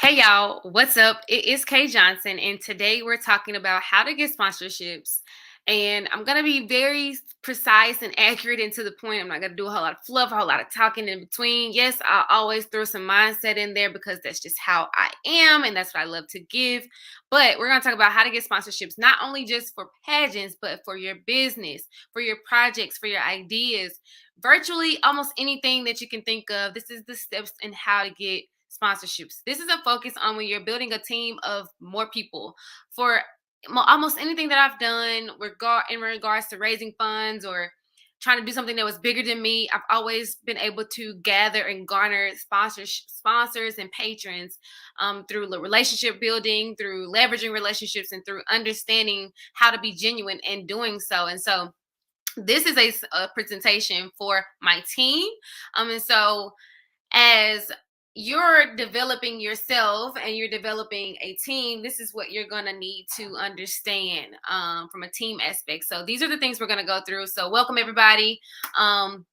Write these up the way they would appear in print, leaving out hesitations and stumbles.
Hey y'all, what's up? It is Kay Johnson, and today we're talking about how to get sponsorships. And I'm gonna be very precise and accurate and to the point. I'm not gonna do a whole lot of fluff, a whole lot of talking in between. Yes, I'll always throw some mindset in there because that's just how I am, and that's what I love to give. But we're gonna talk about how to get sponsorships, not only just for pageants, but for your business, for your projects, for your ideas, virtually almost anything that you can think of. This is the steps in how to get sponsorships. This is a focus on when you're building a team of more people. For almost anything that I've done in regards to raising funds or trying to do something that was bigger than me, I've always been able to gather and garner sponsors and patrons through relationship building, through leveraging relationships, and through understanding how to be genuine and doing so. And so this is a presentation for my team. And so as you're developing yourself and you're developing a team, this is what you're going to need to understand from a team aspect. So these are the things we're going to go through. So welcome everybody. Um,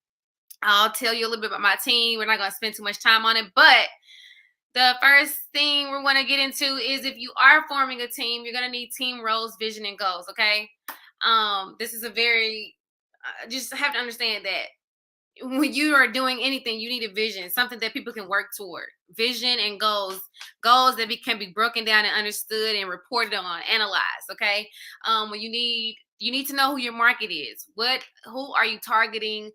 I'll tell you a little bit about my team. We're not going to spend too much time on it, but the first thing we're going to get into is if you are forming a team, you're going to need team roles, vision, and goals. Okay. This is a very, just have to understand that when you are doing anything, you need a vision, something that people can work toward. Vision and goals that can be broken down and understood and reported on, analyzed. Okay, when you need to know who your market is. Who are you targeting?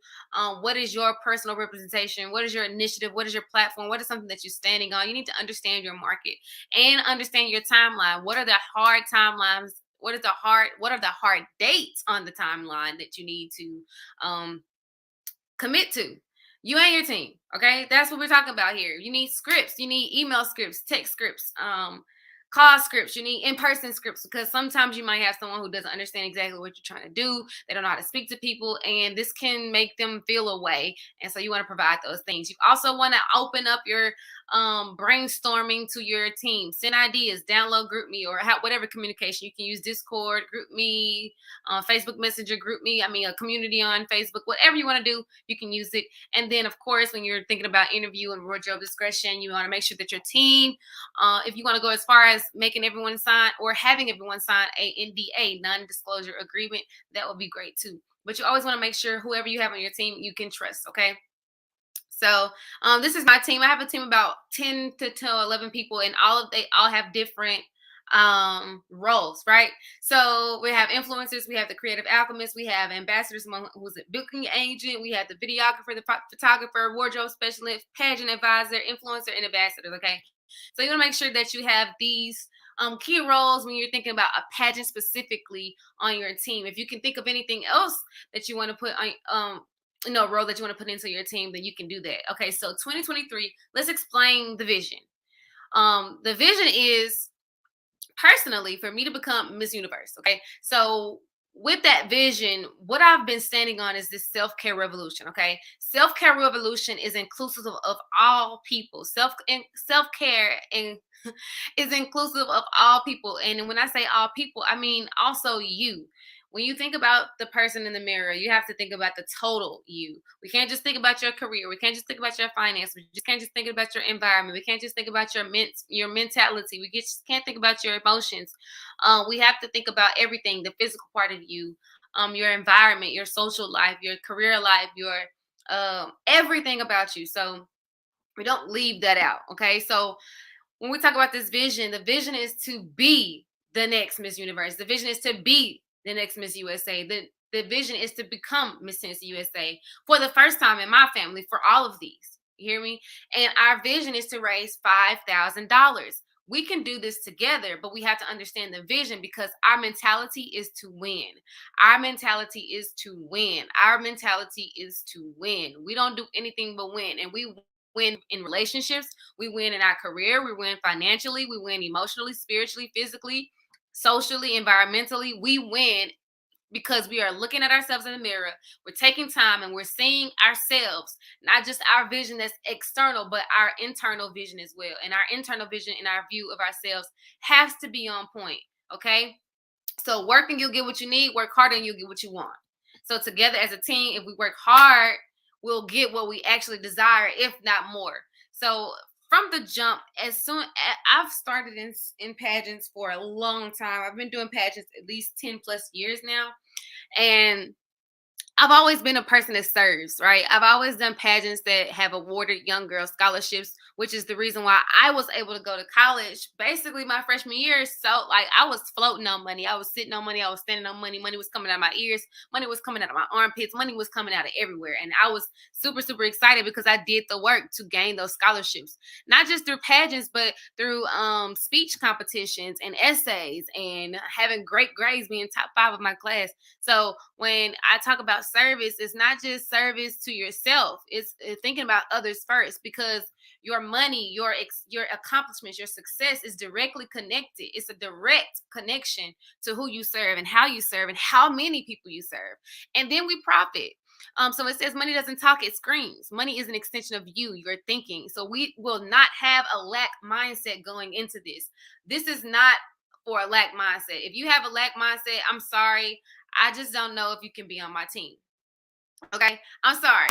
What is your personal representation? What is your initiative? What is your platform? What is something that you're standing on? You need to understand your market and understand your timeline. What are the hard timelines? What are the hard dates on the timeline that you need to commit to? You and your team. Okay, that's what we're talking about here. You need scripts, you need email scripts, text scripts, call scripts, you need in-person scripts, because sometimes you might have someone who doesn't understand exactly what you're trying to do. They don't know how to speak to people, and this can make them feel away. And so you want to provide those things. You also want to open up your brainstorming to your team. Send ideas, download group me, or whatever communication. You can use Discord, group me, Facebook Messenger, group me, a community on Facebook. Whatever you want to do, you can use it. And then of course, when you're thinking about interview and wardrobe discretion, you want to make sure that your team, if you want to go as far as making everyone sign or having everyone sign a NDA, non-disclosure agreement, that would be great too. But you always want to make sure whoever you have on your team you can trust. Okay. So this is my team. I have a team about 10 to 11 people, and they all have different roles, right? So we have influencers, we have the creative alchemist, we have ambassadors, who's a booking agent, we have the videographer, the photographer, wardrobe specialist, pageant advisor, influencer, and ambassadors. Okay. So you want to make sure that you have these key roles when you're thinking about a pageant specifically on your team. If you can think of anything else that you want to put on, role that you want to put into your team, then you can do that. Okay, so 2023, let's explain the vision. The vision is personally for me to become Miss Universe. Okay, so with that vision, what I've been standing on is this self-care revolution. Okay, self-care revolution is inclusive of all people. Self-care and is inclusive of all people. And when I say all people, I mean also you. When you think about the person in the mirror, you have to think about the total you. We can't just think about your career. We can't just think about your finance. We just can't just think about your environment. We can't just think about your mentality. Just can't think about your emotions. We have to think about everything, the physical part of you, your environment, your social life, your career life, your everything about you. So we don't leave that out. Okay. So when we talk about this vision, the vision is to be the next Miss Universe. The vision is to be the next Miss USA. The vision is to become Miss Tennessee USA for the first time in my family for all of these. You hear me? And our vision is to raise $5,000. We can do this together, but we have to understand the vision because our mentality is to win. Our mentality is to win. Our mentality is to win. We don't do anything but win. And we win in relationships, we win in our career, we win financially, we win emotionally, spiritually, physically, socially, environmentally. We win because we are looking at ourselves in the mirror. We're taking time and we're seeing ourselves, not just our vision that's external, but our internal vision as well. And our internal vision and our view of ourselves has to be on point. Okay. So work and you'll get what you need, work hard and you'll get what you want. So together as a team, if we work hard, we'll get what we actually desire, if not more. So from the jump, I've started in pageants for a long time. I've been doing pageants at least 10 plus years now. And I've always been a person that serves, right? I've always done pageants that have awarded young girls scholarships, which is the reason why I was able to go to college basically my freshman year. So, like, I was floating on money. I was sitting on money. I was standing on money. Money was coming out of my ears. Money was coming out of my armpits. Money was coming out of everywhere. And I was super, super excited because I did the work to gain those scholarships, not just through pageants, but through speech competitions and essays and having great grades, being top 5 of my class. So when I talk about service, it's not just service to yourself. It's thinking about others first, because your money, your accomplishments, your success is directly connected. It's a direct connection to who you serve and how many people you serve. And then we profit. So it says money doesn't talk, it screams. Money is an extension of you, your thinking. So we will not have a lack mindset going into this. This is not for a lack mindset. If you have a lack mindset, I'm sorry. I just don't know if you can be on my team. Okay, I'm sorry.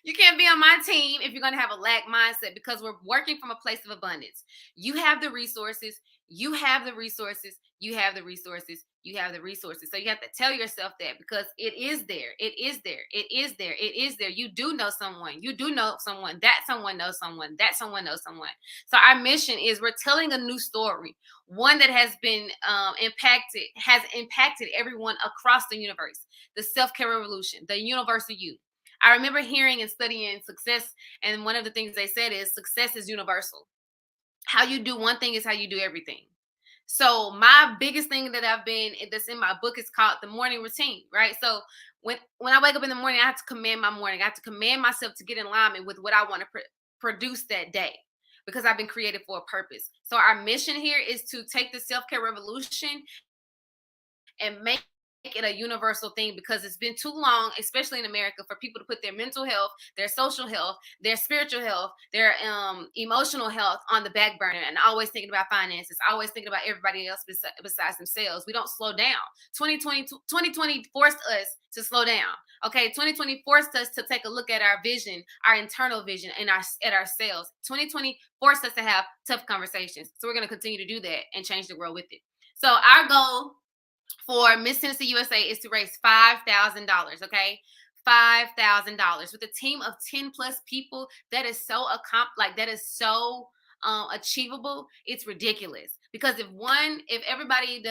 You can't be on my team if you're going to have a lack mindset, because we're working from a place of abundance. You have the resources, you have the resources, you have the resources, you have the resources. So you have to tell yourself that, because it is there. It is there. It is there. It is there. You do know someone. You do know someone. That someone knows someone. That someone knows someone. So our mission is, we're telling a new story, one that has been has impacted everyone across the universe. The self-care revolution, the universal you. I remember hearing and studying success, and one of the things they said is success is universal. How you do one thing is how you do everything. So my biggest thing that's in my book is called the morning routine, right? So when I wake up in the morning, I have to command my morning. I have to command myself to get in alignment with what I want to produce that day, because I've been created for a purpose. So our mission here is to take the self-care revolution and make it a universal thing, because it's been too long, especially in America, for people to put their mental health, their social health, their spiritual health, their emotional health on the back burner, and always thinking about finances, always thinking about everybody else besides themselves. We don't slow down. 2020 forced us to slow down. Okay, 2020 forced us to take a look at our vision, our internal vision, and at ourselves. 2020 forced us to have tough conversations. So we're going to continue to do that and change the world with it. So our goal for Miss Tennessee USA is to raise $5,000. Okay, $5,000 with a team of 10 plus people. That is so achievable. It's ridiculous, because if everybody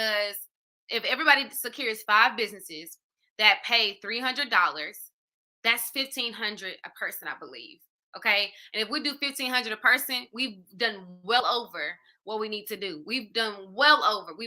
secures 5 businesses that pay $300, that's $1,500 a person, I believe. Okay, and if we do $1,500 a person, we've done well over what we need to do. We've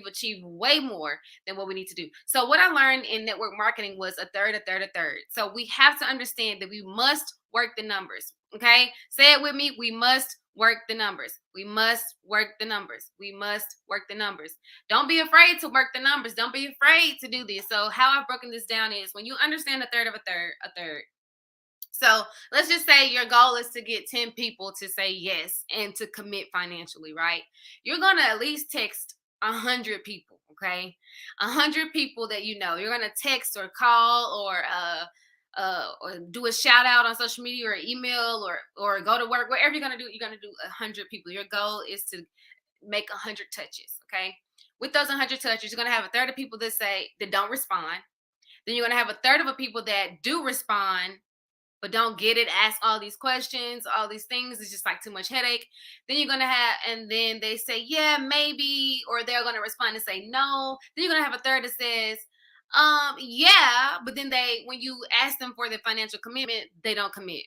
achieved way more than what we need to do. So what I learned in network marketing was a third, a third, a third. So we have to understand that we must work the numbers. Okay, say it with me. We must work the numbers. We must work the numbers. We must work the numbers. Don't be afraid to work the numbers. Don't be afraid to do this. So how I've broken this down is, when you understand a third of a third, a third. So let's just say your goal is to get 10 people to say yes and to commit financially, right? You're going to at least text 100 people, okay? 100 people that you know. You're going to text or call or do a shout out on social media or email or go to work. Whatever you're going to do, you're going to do 100 people. Your goal is to make 100 touches, okay? With those 100 touches, you're going to have a third of people that don't respond. Then you're going to have a third of the people that do respond but don't get it, ask all these questions, all these things. It's just like too much headache. Then you're going to and then they say, yeah, maybe, or they're going to respond and say no. Then you're going to have a third that says, yeah, but then when you ask them for the financial commitment, they don't commit.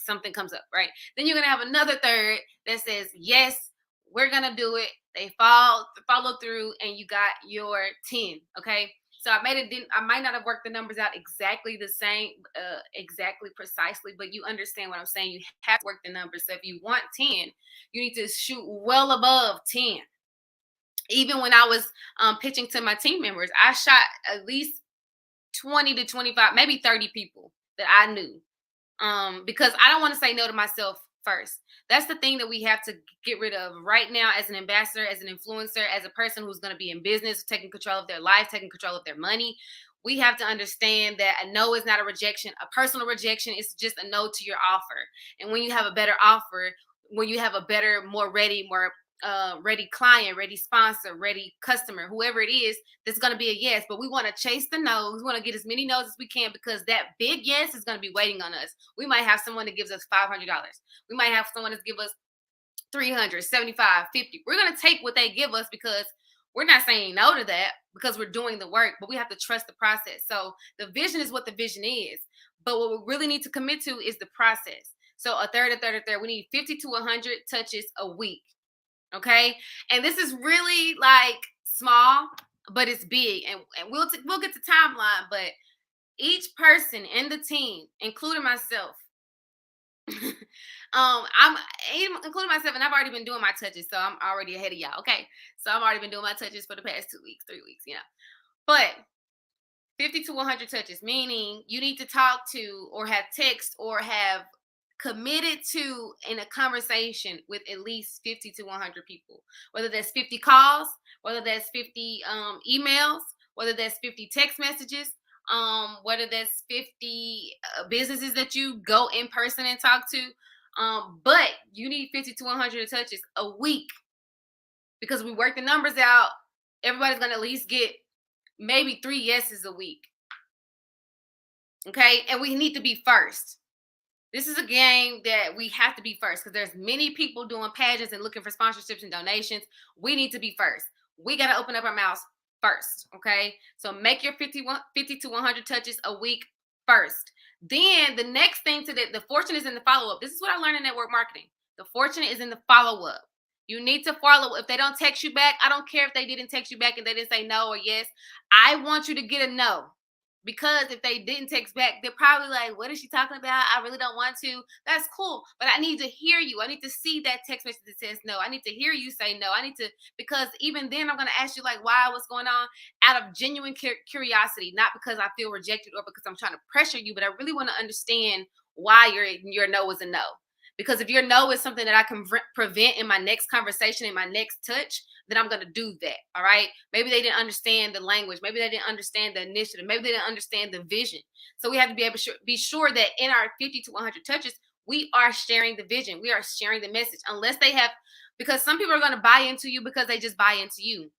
Something comes up, right? Then you're going to have another third that says, yes, we're going to do it. They follow through, and you got your 10, okay? So I might not have worked the numbers out exactly the same, exactly precisely, but you understand what I'm saying. You have to work the numbers. So if you want 10, you need to shoot well above 10. Even when I was pitching to my team members, I shot at least 20 to 25, maybe 30 people that I knew, because I don't want to say no to myself first. That's the thing that we have to get rid of right now as an ambassador, as an influencer, as a person who's going to be in business, taking control of their life, taking control of their money. We have to understand that a no is not a rejection. A personal rejection is just a no to your offer. And when you have a better offer, when you have a better, more ready, more ready client, ready sponsor, ready customer, whoever it is, that's going to be a yes. But we want to chase the no's. We want to get as many no's as we can, because that big yes is going to be waiting on us. We might have someone that gives us $500. We might have someone that gives us 300, 75, 50. We're going to take what they give us, because we're not saying no to that, because we're doing the work, but we have to trust the process. So the vision is what the vision is. But what we really need to commit to is the process. So a third, a third, a third. We need 50 to 100 touches a week. Okay. And this is really like small, but it's big. And we'll get the timeline, but each person in the team, including myself, I'm including myself, and I've already been doing my touches, so I'm already ahead of y'all. Okay, so I've already been doing my touches for the past 2 weeks, 3 weeks, But 50 to 100 touches, meaning you need to talk to, or have text, or have committed to in a conversation with at least 50 to 100 people. Whether that's 50 calls, whether that's 50 emails, whether that's 50 text messages, whether that's 50 businesses that you go in person and talk to. But you need 50 to 100 touches a week, because we work the numbers out. Everybody's going to at least get maybe 3 yeses a week. Okay. And we need to be first. This is a game that we have to be first, because there's many people doing pageants and looking for sponsorships and donations. We need to be first. We got to open up our mouths first. Okay. So make your 50 to 100 touches a week first. Then the next thing to the fortune is in the follow up. This is what I learned in network marketing. The fortune is in the follow up. You need to follow. If they don't text you back, I don't care if they didn't text you back and they didn't say no or yes. I want you to get a no. Because if they didn't text back, they're probably like, what is she talking about? I really don't want to. That's cool. But I need to hear you. I need to see that text message that says no. I need to hear you say no. I need to, because even then I'm going to ask you like, why, what's going on, out of genuine curiosity, not because I feel rejected or because I'm trying to pressure you, but I really want to understand why your no is a no. Because if your no is something that I can prevent in my next conversation, in my next touch, then I'm going to do that. All right. Maybe they didn't understand the language. Maybe they didn't understand the initiative. Maybe they didn't understand the vision. So we have to be able to be sure that in our 50 to 100 touches, we are sharing the vision. We are sharing the message, unless they have, because some people are going to buy into you because they just buy into you.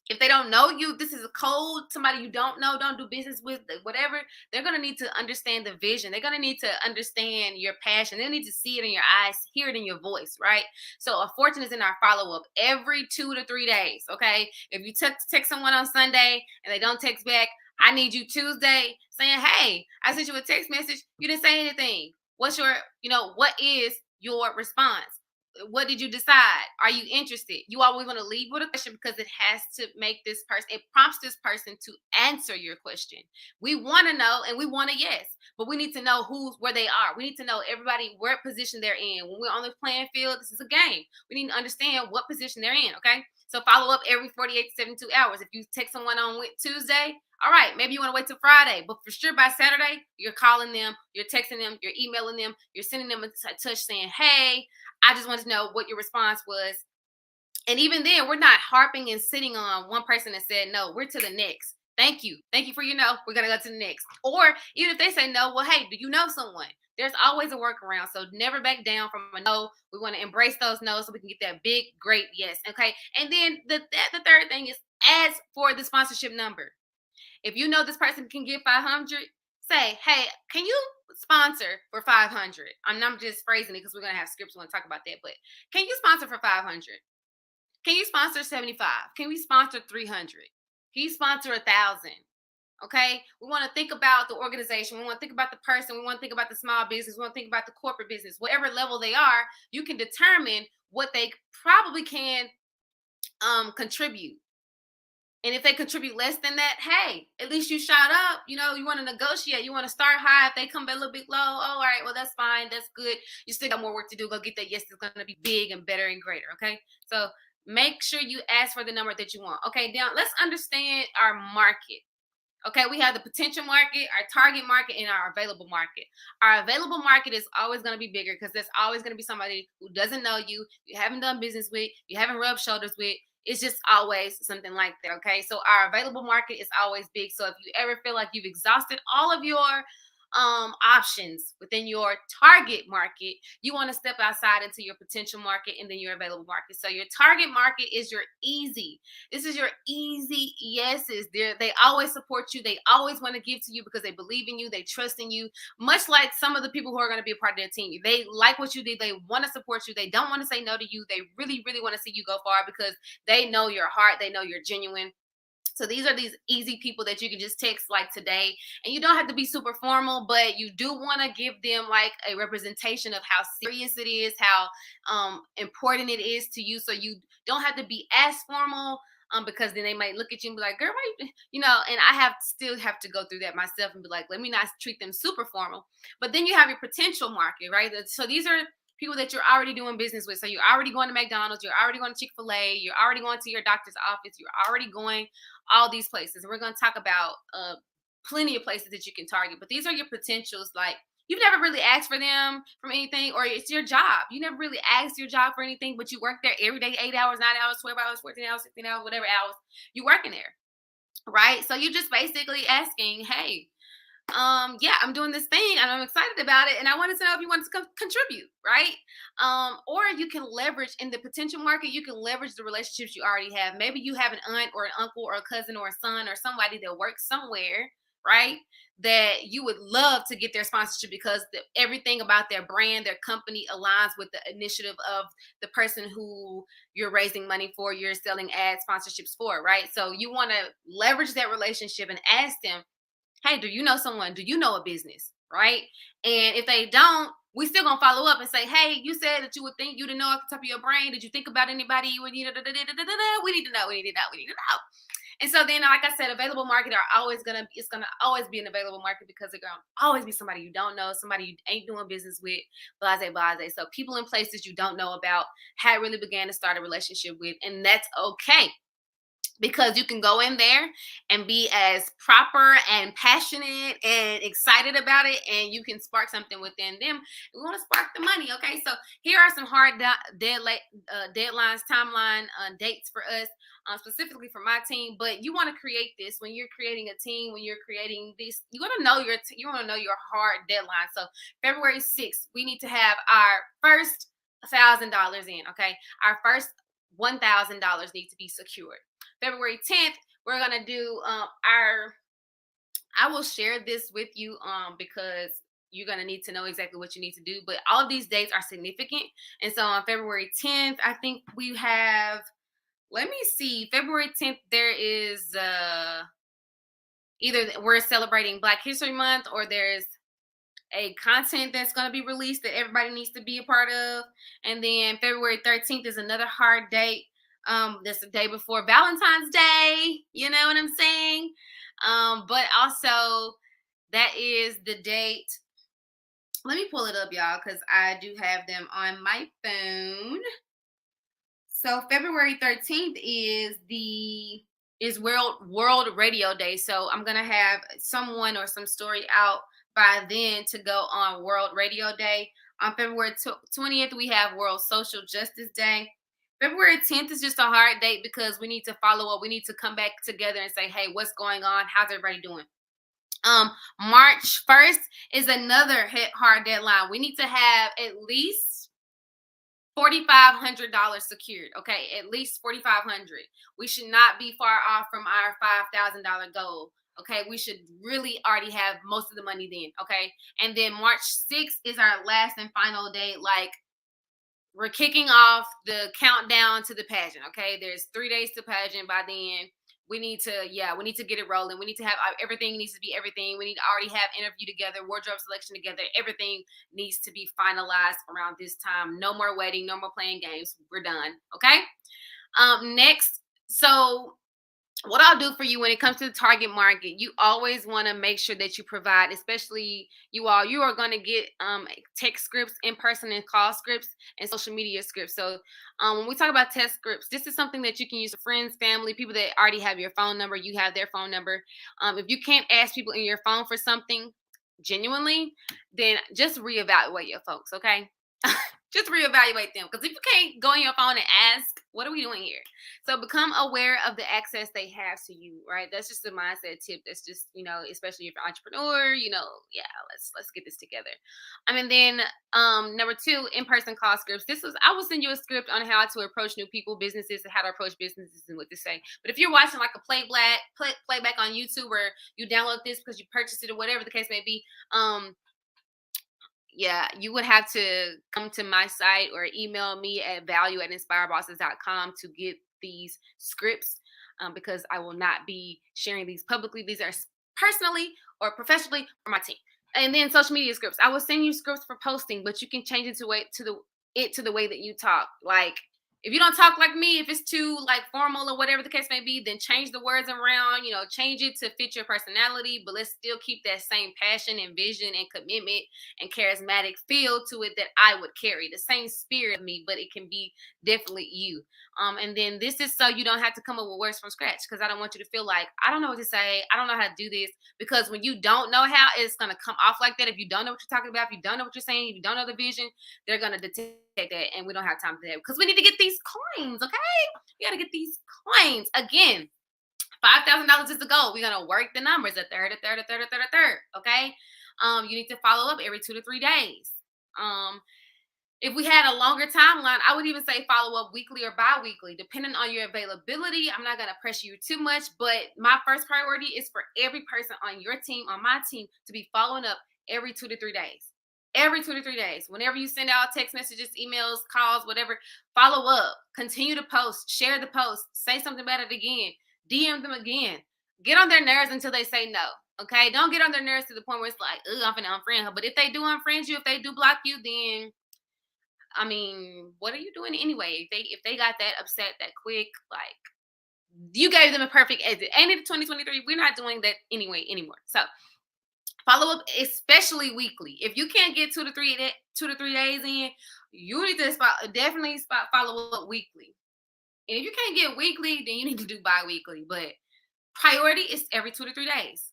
If they don't know you, this is a cold, somebody you don't know, don't do business with, whatever, they're going to need to understand the vision. They're going to need to understand your passion. They need to see it in your eyes, hear it in your voice, right? So a fortune is in our follow-up every 2 to 3 days, okay? If you text someone on Sunday and they don't text back, I need you Tuesday saying, hey, I sent you a text message. You didn't say anything. What is your response? What did you decide? Are you interested? You always want to leave with a question, because it has to make this person, it prompts this person to answer your question. We want to know, and we want a yes, but we need to know where they are. We need to know everybody, what position they're in. When we're on the playing field, this is a game. We need to understand what position they're in, okay? So follow up every 48 to 72 hours. If you text someone on Tuesday, all right, maybe you want to wait till Friday, but for sure by Saturday, you're calling them, you're texting them, you're emailing them, you're sending them a touch saying, hey, I just wanted to know what your response was. And even then, we're not harping and sitting on one person that said no. We're to the next. Thank you. Thank you for your no. We're going to go to the next. Or even if they say no, well, hey, do you know someone? There's always a workaround. So never back down from a no. We want to embrace those no's so we can get that big, great yes. Okay. And then the third thing is, as for the sponsorship number. If you know this person can get 500, say, hey, can you sponsor for 500? I'm just phrasing it because we're going to have scripts. We want to talk about that. But can you sponsor for 500? Can you sponsor 75? Can we sponsor 300? Can you sponsor 1,000? Okay. We want to think about the organization. We want to think about the person. We want to think about the small business. We want to think about the corporate business. Whatever level they are, you can determine what they probably can contribute. And if they contribute less than that, hey, at least you shot up. You want to negotiate. You want to start high. If they come back a little bit low, oh, all right, well, that's fine. That's good. You still got more work to do. Go get that yes. It's going to be big and better and greater, okay? So make sure you ask for the number that you want. Okay, now let's understand our market. Okay, we have the potential market, our target market, and our available market. Our available market is always going to be bigger because there's always going to be somebody who doesn't know you, you haven't done business with, you haven't rubbed shoulders with. It's just always something like that, okay? So our available market is always big. So if you ever feel like you've exhausted all of your options within your target market, you want to step outside into your potential market and then your available market. So your target market is your easy. This is your easy yeses. They always support you. They always want to give to you because they believe in you. They trust in you. Much like some of the people who are going to be a part of their team. They like what you did. They want to support you. They don't want to say no to you. They really, really want to see you go far because they know your heart. They know you're genuine. So these are these easy people that you can just text like today, and you don't have to be super formal, but you do want to give them like a representation of how serious it is, how important it is to you. So you don't have to be as formal, because then they might look at you and be like, "Girl, why you know?" And I have still have to go through that myself and be like, "Let me not treat them super formal." But then you have your potential market, right? So these are people that you're already doing business with. So you're already going to McDonald's, you're already going to Chick-fil-A, you're already going to your doctor's office, you're already going all these places. We're going to talk about plenty of places that you can target, but these are your potentials. Like, you've never really asked for them from anything, or it's your job. You never really asked your job for anything, but you work there every day, 8 hours, 9 hours, 12 hours, 14 hours, 16 hours, whatever hours you working there, right? So you're just basically asking, hey, yeah, I'm doing this thing and I'm excited about it, and I wanted to know if you want to contribute, right? Or you can leverage in the potential market. You can leverage the relationships you already have. Maybe you have an aunt or an uncle or a cousin or a son or somebody that works somewhere, right, that you would love to get their sponsorship because everything about their brand, their company aligns with the initiative of the person who you're raising money for, you're selling ad sponsorships for, right? So you want to leverage that relationship and ask them, hey, do you know someone? Do you know a business? Right? And if they don't, we still gonna follow up and say, hey, you said that you would think, you didn't know off the top of your brain. Did you think about anybody you would need? We need to know. We need to know. We need to know. And so then, like I said, available market are always it's gonna always be an available market because it's gonna always be somebody you don't know, somebody you ain't doing business with, blase, blase. So people in places you don't know about, had really began to start a relationship with, and that's okay, because you can go in there and be as proper and passionate and excited about it, and you can spark something within them. We want to spark the money. Okay, so here are some hard deadlines, timeline, dates for us, specifically for my team. But you want to create this when you're creating a team, when you're creating this, you want to know you want to know your hard deadline. So February 6th, we need to have our first $1,000 in. Okay, our first $1,000 needs to be secured. February 10th, we're gonna do I will share this with you because you're gonna need to know exactly what you need to do. But all of these dates are significant. And so on February 10th, I think we have, let me see, February 10th, there is either we're celebrating Black History Month, or there's a content that's going to be released that everybody needs to be a part of. And then February 13th is another hard date. That's the day before Valentine's Day. You know what I'm saying? But also that is the date. Let me pull it up, y'all, because I do have them on my phone. So February 13th is World Radio Day. So I'm gonna have someone or some story out by then to go on World Radio Day. On February 20th, we have World Social Justice Day. February 10th is just a hard date because we need to follow up. We need to come back together and say, hey, what's going on? How's everybody doing? March 1st is another hard deadline. We need to have at least $4,500 secured. Okay, at least $4,500. We should not be far off from our $5,000 goal. Okay, we should really already have most of the money then. Okay, and then March 6th is our last and final date. Like, we're kicking off the countdown to the pageant. Okay, there's 3 days to pageant. By then, we need to get it rolling. We need to have everything needs to be everything. We need to already have interview together, wardrobe selection together. Everything needs to be finalized around this time. No more waiting, no more playing games. We're done. Okay. Next, so what I'll do for you when it comes to the target market, you always want to make sure that you provide, especially you are going to get text scripts, in-person and call scripts, and social media scripts. So when we talk about text scripts, this is something that you can use for friends, family, people that already have your phone number, you have their phone number. If you can't ask people in your phone for something genuinely, then just reevaluate your folks, okay? Just reevaluate them. Because if you can't go on your phone and ask, what are we doing here? So become aware of the access they have to you, right? That's just a mindset tip. That's just, especially if you're an entrepreneur, yeah, let's get this together. I mean, then number two, in-person call scripts. I will send you a script on how to approach new people, businesses, and how to approach businesses and what to say. But if you're watching like a playback on YouTube, or you download this because you purchased it or whatever the case may be, yeah, you would have to come to my site or email me at value@inspirebosses.com to get these scripts, because I will not be sharing these publicly. These are personally or professionally for my team. And then social media scripts. I will send you scripts for posting, but you can change it to the way that you talk. Like, if you don't talk like me, if it's too like formal or whatever the case may be, then change the words around, change it to fit your personality, but let's still keep that same passion and vision and commitment and charismatic feel to it that I would carry. The same spirit of me, but it can be definitely you. And then this is so you don't have to come up with words from scratch, because I don't want you to feel like I don't know what to say, I don't know how to do this, because when you don't know how, it's gonna come off like that. If you don't know what you're talking about, if you don't know what you're saying, if you don't know the vision, they're gonna detect that, and we don't have time for that because we need to get these coins. Okay, we gotta get these coins again. $5,000 is the goal. We're gonna work the numbers, a third, a third, a third, a third, a third. Okay. You need to follow up every 2 to 3 days. If we had a longer timeline, I would even say follow up weekly or bi-weekly, depending on your availability. I'm not going to pressure you too much, but my first priority is for every person on your team, on my team, to be following up every 2 to 3 days. Every 2 to 3 days. Whenever you send out text messages, emails, calls, whatever, follow up. Continue to post. Share the post. Say something about it again. DM them again. Get on their nerves until they say no. Okay? Don't get on their nerves to the point where it's like, ugh, I'm finna unfriend her. But if they do unfriend you, if they do block you, then I mean, what are you doing anyway? If they got that upset that quick, like, you gave them a perfect exit. Ain't it 2023? We're not doing that anymore. So follow up, especially weekly. If you can't get 2 to 3 days in, you need to definitely follow up weekly. And if you can't get weekly, then you need to do bi-weekly. But priority is every 2 to 3 days.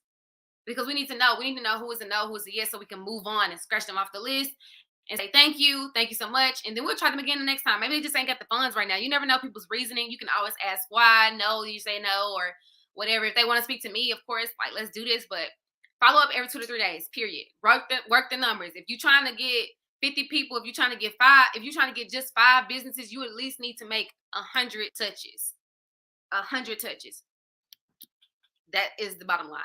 Because we need to know. We need to know who is a no, who is a yes, so we can move on and scratch them off the list and say thank you so much, and then we'll try them again the next time. Maybe they just ain't got the funds right now. You never know people's reasoning. You can always ask why. No, you say no, or whatever. If they want to speak to me, of course, like, let's do this. But follow up every 2 to 3 days. Period. Work the numbers. If you're trying to get 50 people, if you're trying to get five, if you're trying to get just 5 businesses, you at least need to make 100 touches. 100 touches. That is the bottom line.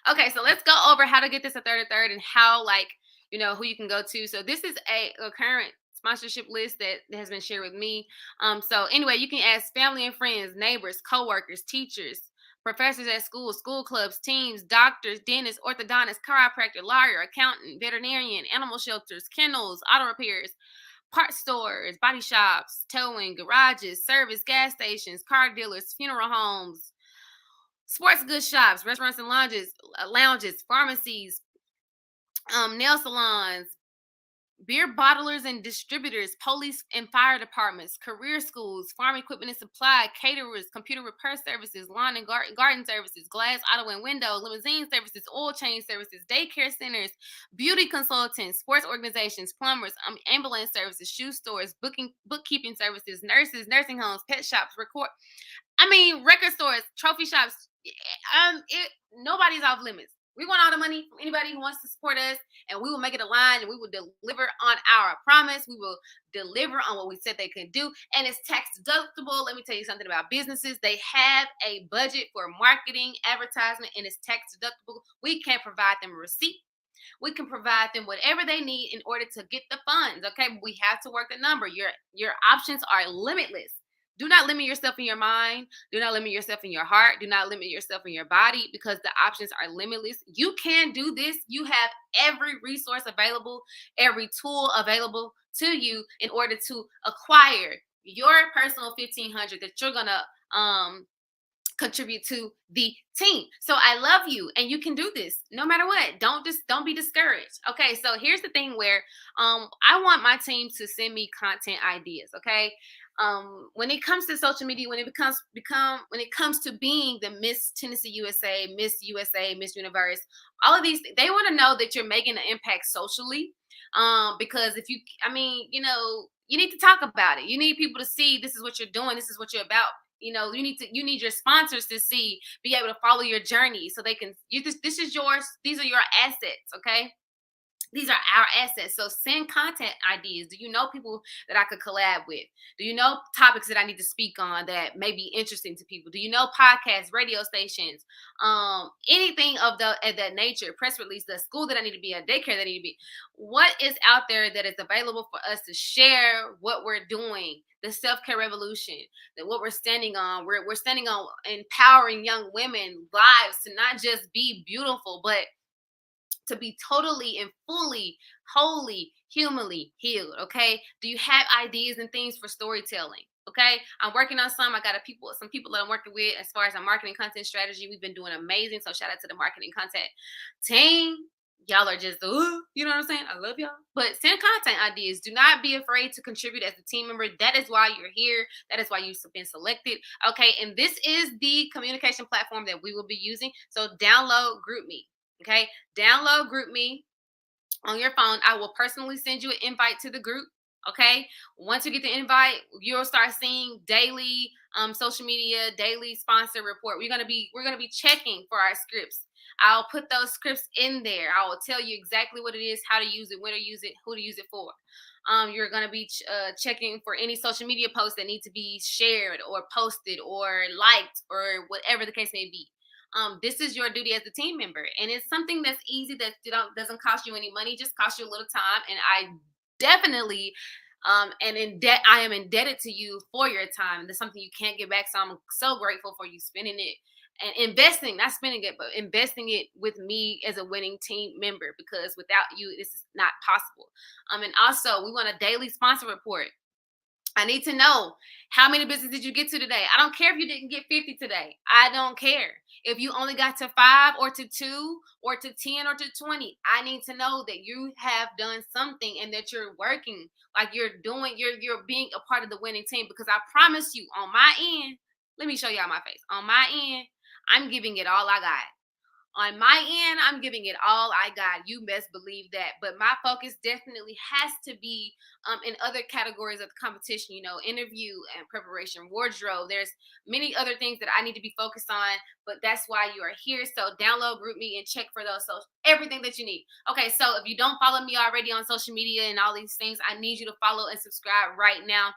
Okay, so let's go over how to get this a third and how, like, who you can go to. So this is a current sponsorship list that has been shared with me. So anyway, you can ask family and friends, neighbors, coworkers, teachers, professors at school clubs, teams, doctors, dentists, orthodontists, chiropractor, lawyer, accountant, veterinarian, animal shelters, kennels, auto repairs, part stores, body shops, towing, garages, service, gas stations, car dealers, funeral homes, sports goods shops, restaurants and lounges, pharmacies, nail salons, beer bottlers and distributors, police and fire departments, career schools, farm equipment and supply, caterers, computer repair services, lawn and garden services, glass, auto and window, limousine services, oil change services, daycare centers, beauty consultants, sports organizations, plumbers, ambulance services, shoe stores, bookkeeping services, nurses, nursing homes, pet shops, record stores, trophy shops. Nobody's off limits. We want all the money from anybody who wants to support us, and we will make it a line, and we will deliver on our promise. We will deliver on what we said they could do, and it's tax deductible. Let me tell you something about businesses. They have a budget for marketing, advertisement, and it's tax deductible. We can't provide them a receipt. We can provide them whatever they need in order to get the funds. Okay, but we have to work the number. Your options are limitless. Do not limit yourself in your mind. Do not limit yourself in your heart. Do not limit yourself in your body, because the options are limitless. You can do this. You have every resource available, every tool available to you in order to acquire your personal 1,500 that you're going to contribute to the team. So I love you and you can do this no matter what. Don't be discouraged. Okay. So here's the thing where I want my team to send me content ideas. Okay. When it comes to social media, when it comes to being the Miss Tennessee USA, Miss Universe, all of these, they want to know that you're making an impact socially. Because if you, I mean, you need to talk about it. You need people to see this is what you're doing, this is what you're about. You need your sponsors to be able to follow your journey so they can, this is yours, these are your assets. Okay, these are our assets. So send content ideas. Do you know people that I could collab with? Do you know topics that I need to speak on that may be interesting to people? Do you know podcasts, radio stations, anything of that nature? Press release, the school that I need to be at, daycare that I need to be. What is out there that is available for us to share what we're doing? The self-care revolution, that what we're standing on. We're standing on empowering young women lives to not just be beautiful, but to be totally and fully, wholly, humanly healed. Okay. Do you have ideas and things for storytelling? Okay. I'm working on some. I got some people that I'm working with as far as our marketing content strategy. We've been doing amazing. So shout out to the marketing content team. Y'all are just, you know what I'm saying? I love y'all. But send content ideas. Do not be afraid to contribute as a team member. That is why you're here. That is why you've been selected. Okay. And this is the communication platform that we will be using. So download GroupMe. Okay, download GroupMe on your phone. I will personally send you an invite to the group. Okay, once you get the invite, you'll start seeing daily social media, daily sponsor report. We're gonna be checking for our scripts. I'll put those scripts in there. I will tell you exactly what it is, how to use it, when to use it, who to use it for. You're going to be checking for any social media posts that need to be shared or posted or liked or whatever the case may be. This is your duty as a team member, and it's something that's easy, that doesn't cost you any money, just costs you a little time. And I definitely and in debt, I am indebted to you for your time, and that's something you can't get back. So I'm so grateful for you spending it and investing, not spending it, but investing it with me as a winning team member, because without you, this is not possible. And also, we want a daily sponsor report. I need to know, how many business did you get to today? I don't care if you didn't get 50 today. I don't care. If you only got to 5 or to 2 or to 10 or to 20, I need to know that you have done something and that you're working, like you're being a part of the winning team. Because I promise you, on my end, let me show y'all my face. On my end, I'm giving it all I got. On my end, I'm giving it all I got. You best believe that. But my focus definitely has to be in other categories of the competition, interview and preparation, wardrobe. There's many other things that I need to be focused on, but that's why you are here. So download GroupMe and check for those, everything that you need. Okay, so if you don't follow me already on social media and all these things, I need you to follow and subscribe right now.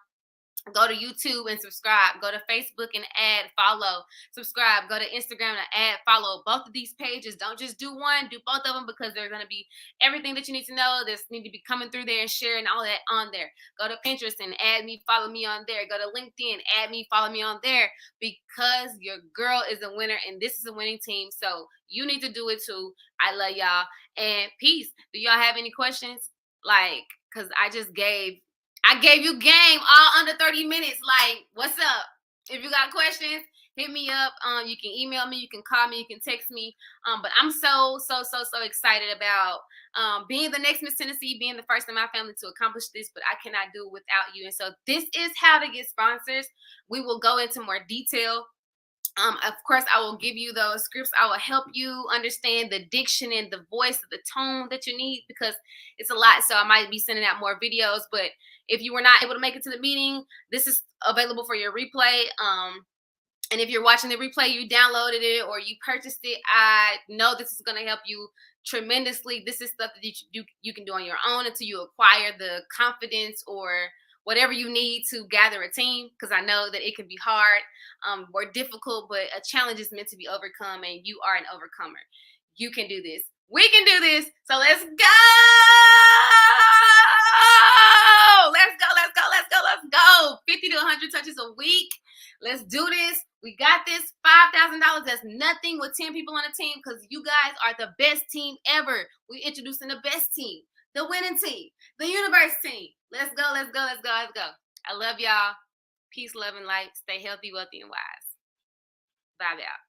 Go to YouTube and subscribe. Go to Facebook and add follow. Subscribe. Go to Instagram and add follow. Both of these pages. Don't just do one. Do both of them, because they're going to be everything that you need to know. This need to be coming through there and sharing all that on there. Go to Pinterest and add me, follow me on there. Go to LinkedIn, add me, follow me on there, because your girl is a winner and this is a winning team. So you need to do it too. I love y'all and peace. Do y'all have any questions? Because I gave you game all under 30 minutes. What's up? If you got questions, hit me up. You can email me, you can call me, you can text me. But I'm so excited about being the next Miss Tennessee, being the first in my family to accomplish this, but I cannot do it without you. And so this is how to get sponsors. We will go into more detail. Of course, I will give you those scripts. I will help you understand the diction and the voice, the tone that you need, because it's a lot. So I might be sending out more videos. But if you were not able to make it to the meeting, this is available for your replay. And if you're watching the replay, you downloaded it or you purchased it, I know this is going to help you tremendously. This is stuff that you can do on your own until you acquire the confidence or whatever you need to gather a team, because I know that it can be hard or difficult, but a challenge is meant to be overcome, and you are an overcomer. You can do this. We can do this. So let's go. Let's go. 50 to 100 touches a week. Let's do this. We got this. $5,000. That's nothing with 10 people on a team, because you guys are the best team ever. We're introducing the best team, the winning team, the universe team. Let's go. I love y'all. Peace, love, and light. Stay healthy, wealthy, and wise. Vibe out.